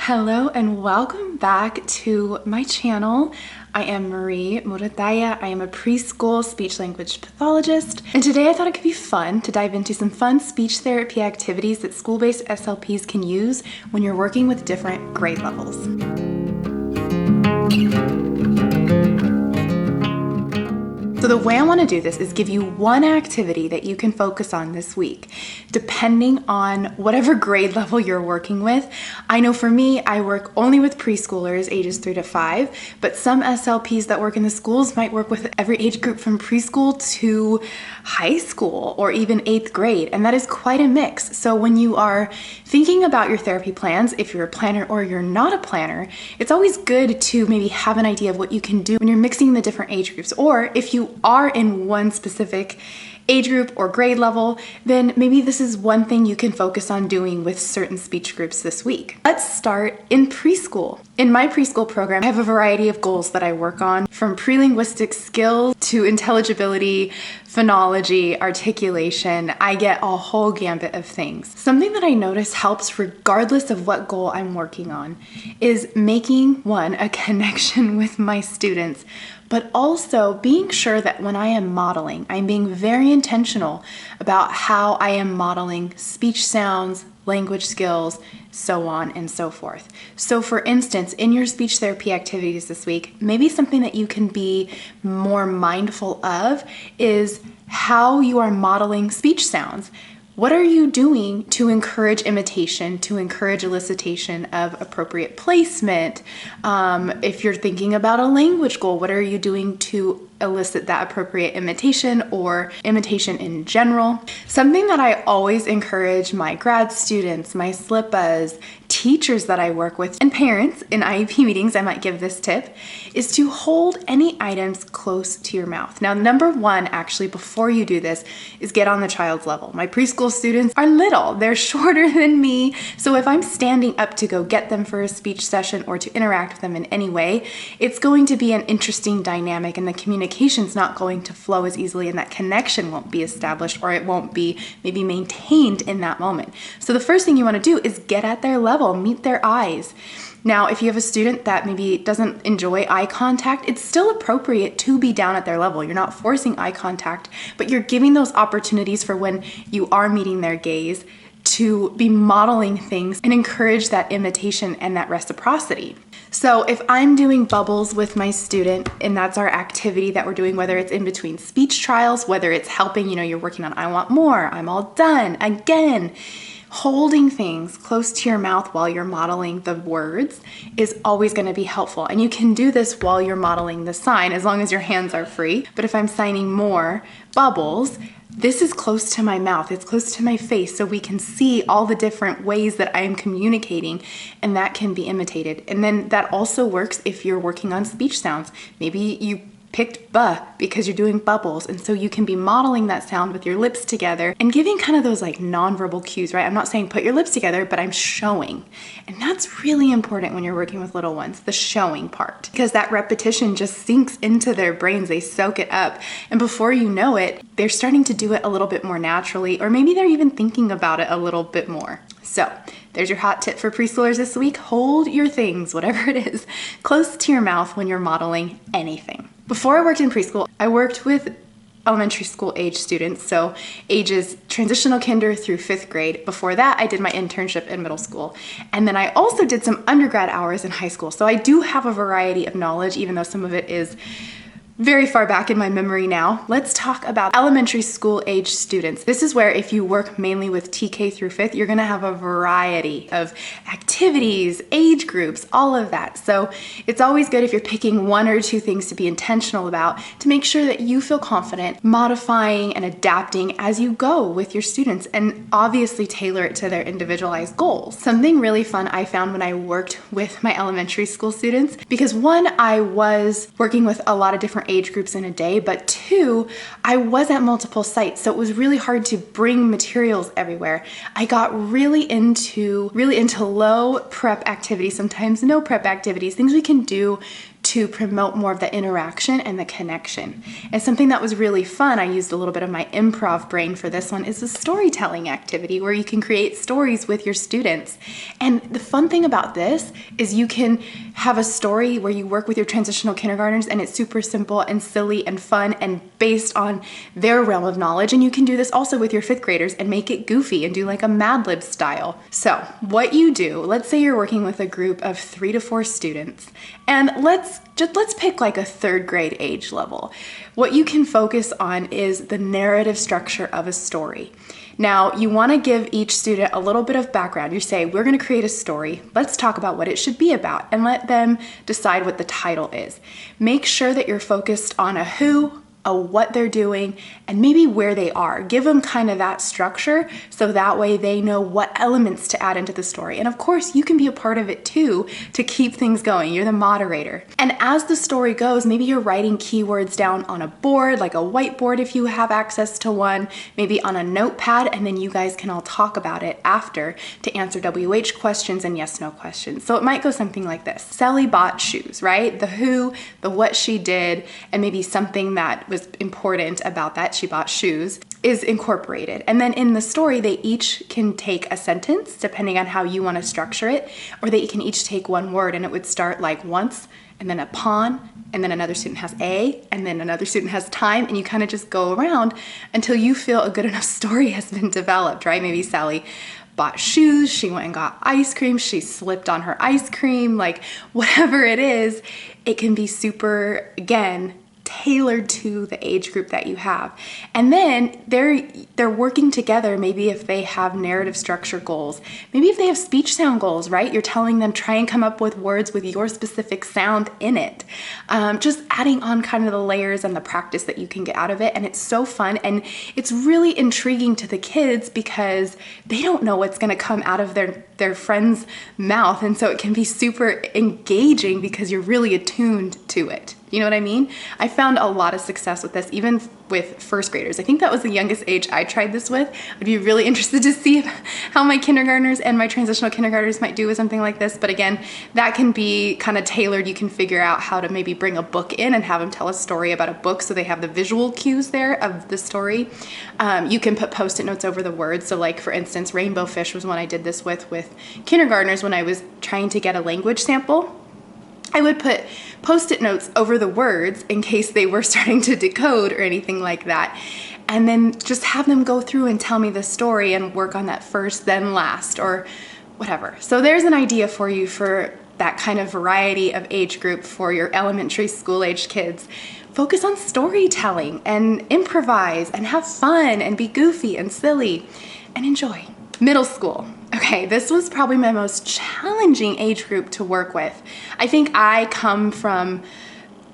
Hello and welcome back to my channel. I am Marie Murataya. I am a preschool speech-language pathologist, and today I thought it could be fun to dive into some fun speech therapy activities that school-based SLPs can use when you're working with different grade levels. So the way I want to do this is give you one activity that you can focus on this week, depending on whatever grade level you're working with. I know for me, I work only with preschoolers ages 3 to 5, but some SLPs that work in the schools might work with every age group from preschool to high school or even 8th grade, and that is quite a mix. So when you are thinking about your therapy plans, if you're a planner or you're not a planner, it's always good to maybe have an idea of what you can do when you're mixing the different age groups, or if you are in one specific age group or grade level, then maybe this is one thing you can focus on doing with certain speech groups this week. Let's start in preschool. In my preschool program, I have a variety of goals that I work on, from pre-linguistic skills to intelligibility, phonology, articulation. I get a whole gambit of things. Something that I notice helps regardless of what goal I'm working on is making, one, a connection with my students, but also being sure that when I am modeling, I'm being very intentional about how I am modeling speech sounds, language skills, so on and so forth. So for instance, in your speech therapy activities this week, maybe something that you can be more mindful of is how you are modeling speech sounds. What are you doing to encourage imitation, to encourage elicitation of appropriate placement? If you're thinking about a language goal, what are you doing to elicit that appropriate imitation or imitation in general? Something that I always encourage my grad students, my SLPs, teachers that I work with, and parents in IEP meetings, I might give this tip, is to hold any items close to your mouth. Now, number one, actually, before you do this, is get on the child's level. My preschool students are little, they're shorter than me, so if I'm standing up to go get them for a speech session or to interact with them in any way, it's going to be an interesting dynamic, and the communication's not going to flow as easily, and that connection won't be established, or it won't be maybe maintained in that moment. So the first thing you want to do is get at their level, meet their eyes. Now, if you have a student that maybe doesn't enjoy eye contact, it's still appropriate to be down at their level. You're not forcing eye contact, but you're giving those opportunities for when you are meeting their gaze to be modeling things and encourage that imitation and that reciprocity. So if I'm doing bubbles with my student, and that's our activity that we're doing, whether it's in between speech trials, whether it's helping, you're working on I want more, I'm all done, again, holding things close to your mouth while you're modeling the words is always going to be helpful. And you can do this while you're modeling the sign as long as your hands are free. But if I'm signing more bubbles, this is close to my mouth, it's close to my face, so we can see all the different ways that I am communicating, and that can be imitated. And then that also works if you're working on speech sounds. Maybe you picked "buh" because you're doing bubbles, and so you can be modeling that sound with your lips together and giving kind of those like nonverbal cues, right? I'm not saying put your lips together, but I'm showing. And that's really important when you're working with little ones, the showing part, because that repetition just sinks into their brains, they soak it up, and before you know it, they're starting to do it a little bit more naturally, or maybe they're even thinking about it a little bit more. So there's your hot tip for preschoolers this week. Hold your things, whatever it is, close to your mouth when you're modeling anything. Before I worked in preschool, I worked with elementary school age students, so ages transitional kinder through 5th grade. Before that, I did my internship in middle school. And then I also did some undergrad hours in high school. So I do have a variety of knowledge, even though some of it is very far back in my memory now. Let's talk about elementary school age students. This is where if you work mainly with TK through 5th, you're gonna have a variety of activities, age groups, all of that. So it's always good if you're picking one or two things to be intentional about to make sure that you feel confident modifying and adapting as you go with your students, and obviously tailor it to their individualized goals. Something really fun I found when I worked with my elementary school students, because one, I was working with a lot of different age groups in a day, but two, I was at multiple sites, so it was really hard to bring materials everywhere. I got really into low prep activities, sometimes no prep activities, things we can do to promote more of the interaction and the connection. And something that was really fun, I used a little bit of my improv brain for this one, is the storytelling activity where you can create stories with your students. And the fun thing about this is you can have a story where you work with your transitional kindergartners and it's super simple and silly and fun and based on their realm of knowledge. And you can do this also with your 5th graders and make it goofy and do like a Mad Lib style. So what you do, let's say you're working with a group of 3 to 4 students, and let's pick like a 3rd grade age level. What you can focus on is the narrative structure of a story. Now, you want to give each student a little bit of background. You say, we're going to create a story. Let's talk about what it should be about and let them decide what the title is. Make sure that you're focused on a who, a what they're doing, and maybe where they are. Give them kind of that structure so that way they know what elements to add into the story. And of course, you can be a part of it too to keep things going. You're the moderator. And as the story goes, maybe you're writing keywords down on a board, like a whiteboard if you have access to one, maybe on a notepad, and then you guys can all talk about it after to answer WH questions and yes/no questions. So it might go something like this. Sally bought shoes, right? The who, the what she did, and maybe something that was important about that, she bought shoes, is incorporated. And then in the story, they each can take a sentence depending on how you want to structure it, or they can each take one word and it would start like once, and then upon, and then another student has a, and then another student has time, and you kind of just go around until you feel a good enough story has been developed, right? Maybe Sally bought shoes, she went and got ice cream, she slipped on her ice cream, like whatever it is, it can be super, again, tailored to the age group that you have. And then they're working together, maybe if they have narrative structure goals, maybe if they have speech sound goals, right? You're telling them try and come up with words with your specific sound in it. Just adding on kind of the layers and the practice that you can get out of it. And it's so fun and it's really intriguing to the kids because they don't know what's going to come out of their friend's mouth. And so it can be super engaging because you're really attuned to it. You know what I mean? I found a lot of success with this, even with 1st graders. I think that was the youngest age I tried this with. I'd be really interested to see how my kindergartners and my transitional kindergartners might do with something like this. But again, that can be kind of tailored. You can figure out how to maybe bring a book in and have them tell a story about a book so they have the visual cues there of the story. You can put Post-it notes over the words. So like, for instance, Rainbow Fish was one I did this with kindergartners when I was trying to get a language sample. I would put Post-it notes over the words in case they were starting to decode or anything like that. And then just have them go through and tell me the story and work on that first, then last, or whatever. So there's an idea for you for that kind of variety of age group for your elementary school age kids. Focus on storytelling and improvise and have fun and be goofy and silly and enjoy. Middle school. Okay, this was probably my most challenging age group to work with. I think I come from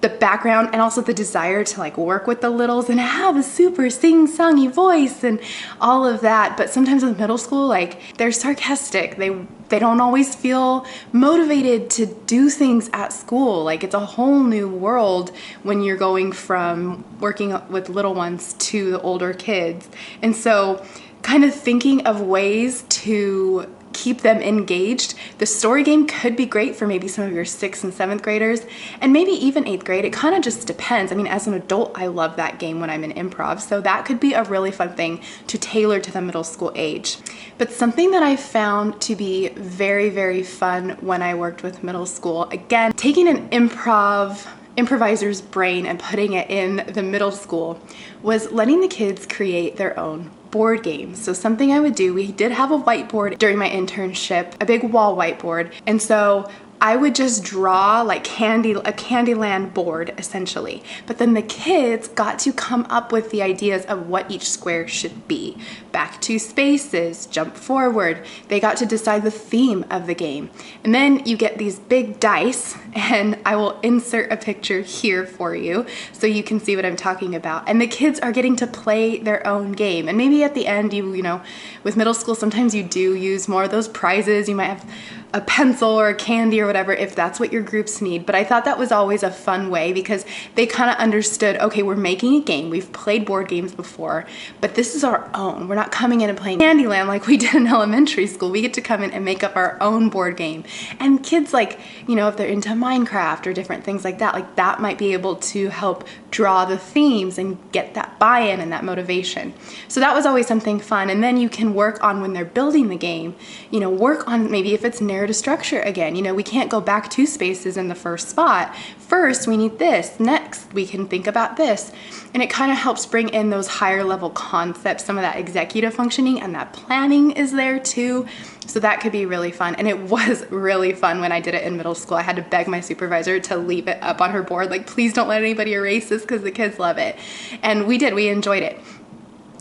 the background and also the desire to like work with the littles and have a super sing-songy voice and all of that. But sometimes with middle school, like they're sarcastic. They don't always feel motivated to do things at school. Like it's a whole new world when you're going from working with little ones to the older kids. And so kind of thinking of ways to keep them engaged. The story game could be great for maybe some of your 6th and 7th graders, and maybe even 8th grade. It kind of just depends. I mean, as an adult, I love that game when I'm in improv, so that could be a really fun thing to tailor to the middle school age. But something that I found to be very, very fun when I worked with middle school, again, taking an improviser's brain and putting it in the middle school, was letting the kids create their own board games. So something I would do, we did have a whiteboard during my internship, a big wall whiteboard. And so I would just draw like a Candyland board essentially. But then the kids got to come up with the ideas of what each square should be. Back to spaces, jump forward. They got to decide the theme of the game. And then you get these big dice, and I will insert a picture here for you so you can see what I'm talking about. And the kids are getting to play their own game. And maybe at the end, you know, with middle school, sometimes you do use more of those prizes. You might have a pencil or a candy or whatever if that's what your groups need. But I thought that was always a fun way because they kind of understood, okay, we're making a game. We've played board games before, but this is our own. We're not coming in and playing Candyland like we did in elementary school. We get to come in and make up our own board game. And kids, like, you know, if they're into Minecraft or different things like that might be able to help draw the themes and get that buy-in and that motivation. So that was always something fun. And then you can work on, when they're building the game, you know, work on maybe if it's narrative structure again. You know, we can't go back 2 spaces in the first spot. First, we need this. Next, we can think about this. And it kind of helps bring in those higher level concepts. Some of that executive functioning and that planning is there too. So that could be really fun. And it was really fun when I did it in middle school. I had to beg my supervisor to leave it up on her board. Like, please don't let anybody erase this because the kids love it. And we did, we enjoyed it.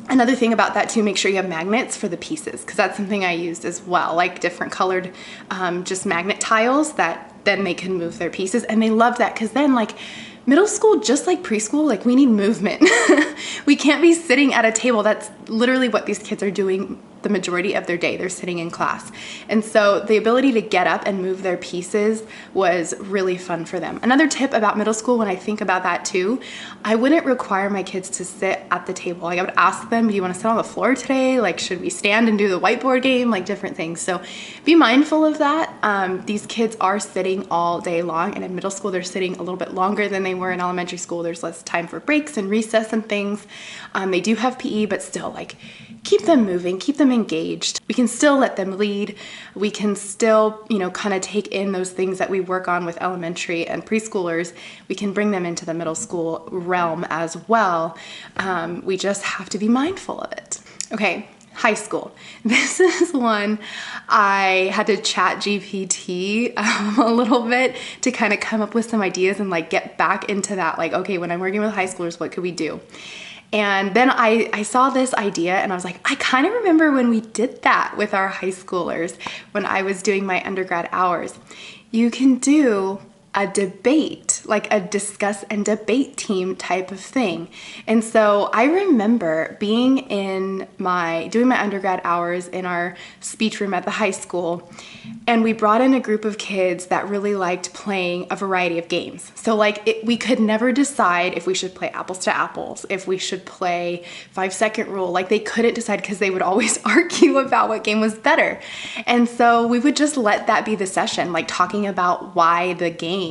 Another thing about that too, make sure you have magnets for the pieces, because that's something I used as well, like different colored just magnet tiles that then they can move their pieces. And they loved that because then, like, middle school, just like preschool, like, we need movement. We can't be sitting at a table. That's literally what these kids are doing the majority of their day. They're sitting in class. And so the ability to get up and move their pieces was really fun for them. Another tip about middle school, when I think about that too, I wouldn't require my kids to sit at the table. Like, I would ask them, do you want to sit on the floor today? Like, should we stand and do the whiteboard game? Like, different things. So be mindful of that. These kids are sitting all day long, and in middle school, they're sitting a little bit longer than they were in elementary school. There's less time for breaks and recess and things. They do have PE, but still, like, keep them moving, keep them engaged. We can still let them lead. We can still, you know, kind of take in those things that we work on with elementary and preschoolers. We can bring them into the middle school realm as well. We just have to be mindful of it. Okay, high school. This is one I had to chat GPT a little bit to kind of come up with some ideas and, like, get back into that, like, okay, when I'm working with high schoolers, what could we do? And then I saw this idea and I was like, I kind of remember when we did that with our high schoolers when I was doing my undergrad hours. You can do a debate, like a discuss and debate team type of thing. And so I remember being doing my undergrad hours in our speech room at the high school, and we brought in a group of kids that really liked playing a variety of games. So, like, we could never decide if we should play apples to apples, if we should play 5-second rule. Like, they couldn't decide because they would always argue about what game was better. And so we would just let that be the session, like talking about why the games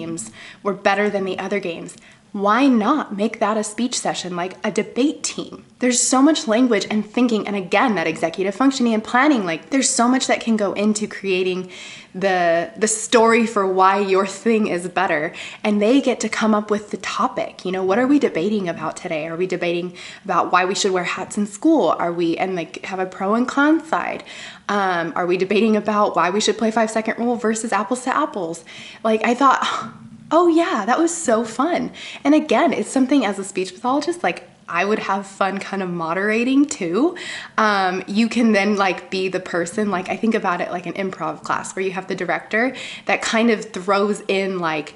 were better than the other games. Why not make that a speech session, like a debate team? There's so much language and thinking, and again, that executive functioning and planning, like, there's so much that can go into creating the story for why your thing is better. And they get to come up with the topic. You know, what are we debating about today? Are we debating about why we should wear hats in school? And like have a pro and con side? Are we debating about why we should play 5-second rule versus apples to apples? Like, I thought, oh yeah, that was so fun. And again, it's something as a speech pathologist, like, I would have fun kind of moderating too. You can then, like, be the person, like, I think about it like an improv class where you have the director that kind of throws in, like,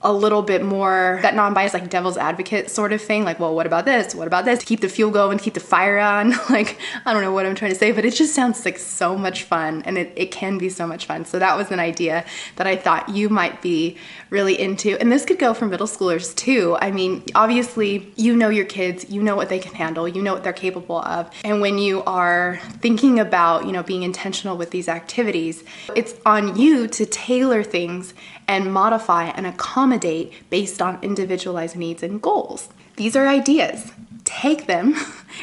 a little bit more that non-biased, like, devil's advocate sort of thing. Like, well, what about this? What about this? To keep the fuel going, keep the fire on. Like, I don't know what I'm trying to say, but it just sounds like so much fun, and it can be so much fun. So that was an idea that I thought you might be really into. And this could go for middle schoolers too. I mean, obviously, you know your kids, you know what they can handle, you know what they're capable of. And when you are thinking about, you know, being intentional with these activities, it's on you to tailor things and modify and accommodate based on individualized needs and goals. These are ideas. Take them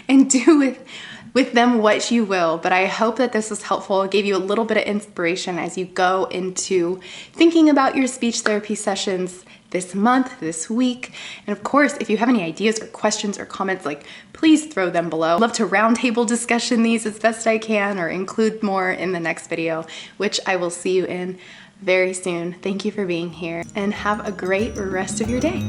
and do with them what you will. But I hope that this was helpful. It gave you a little bit of inspiration as you go into thinking about your speech therapy sessions this month, this week. And of course, if you have any ideas or questions or comments, like, please throw them below. I'd love to roundtable discussion these as best I can, or include more in the next video, which I will see you in very soon. Thank you for being here, and have a great rest of your day.